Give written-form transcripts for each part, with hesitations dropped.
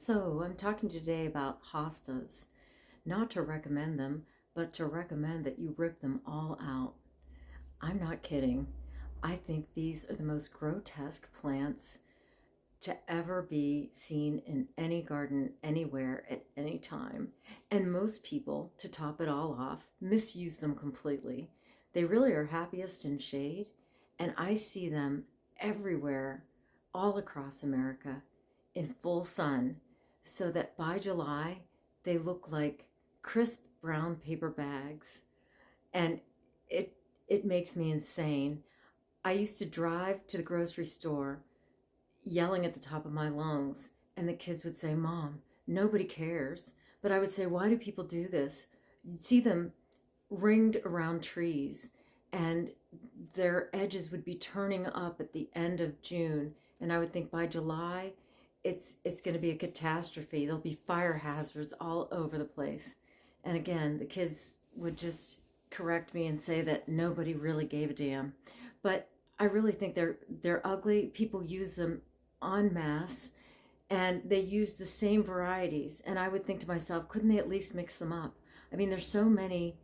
So, I'm talking today about hostas. Not to recommend them, but to recommend that you rip them all out. I'm not kidding. I think these are the most grotesque plants to ever be seen in any garden, anywhere, at any time. And most people, to top it all off, misuse them completely. They really are happiest in shade, and I see them everywhere, all across America, in full sun, so that by July, they look like crisp brown paper bags. And it, it makes me insane. I used to drive to the grocery store yelling at the top of my lungs, and the kids would say, "Mom, nobody cares." But I would say, "Why do people do this?" You'd see them ringed around trees, and their edges would be turning up at the end of June. And I would think by July, it's going to be a catastrophe. There'll be fire hazards all over the place. And again, the kids would just correct me and say that nobody really gave a damn. But I really think they're ugly. People use them en masse, and they use the same varieties. And I would think to myself, couldn't they at least mix them up? I mean, there's so many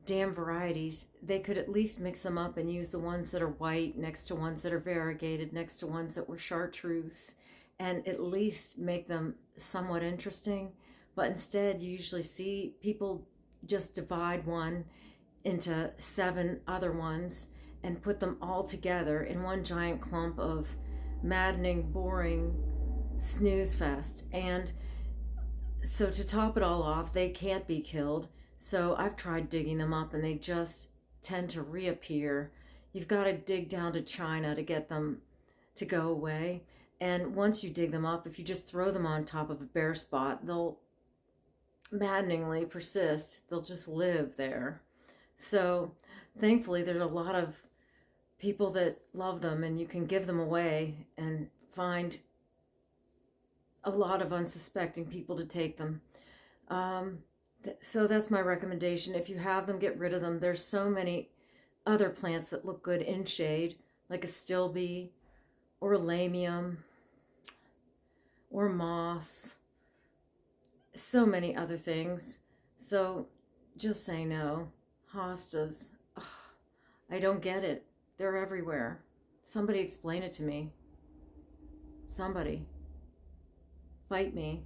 damn varieties. They could at least mix them up and use the ones that are white next to ones that are variegated, next to ones that were chartreuse, and at least make them somewhat interesting. But instead, you usually see people just divide one into seven other ones and put them all together in one giant clump of maddening, boring snooze fest. And so to top it all off, they can't be killed. So I've tried digging them up and they just tend to reappear. You've got to dig down to China to get them to go away. And once you dig them up, if you just throw them on top of a bare spot, they'll maddeningly persist. They'll just live there. So thankfully, there's a lot of people that love them, and you can give them away and find a lot of unsuspecting people to take them. So that's my recommendation. If you have them, get rid of them. There's so many other plants that look good in shade, like a stilbe or a lamium or moss. So many other things. So just say no. Hostas. Ugh, I don't get it. They're everywhere. Somebody explain it to me. Somebody. Fight me.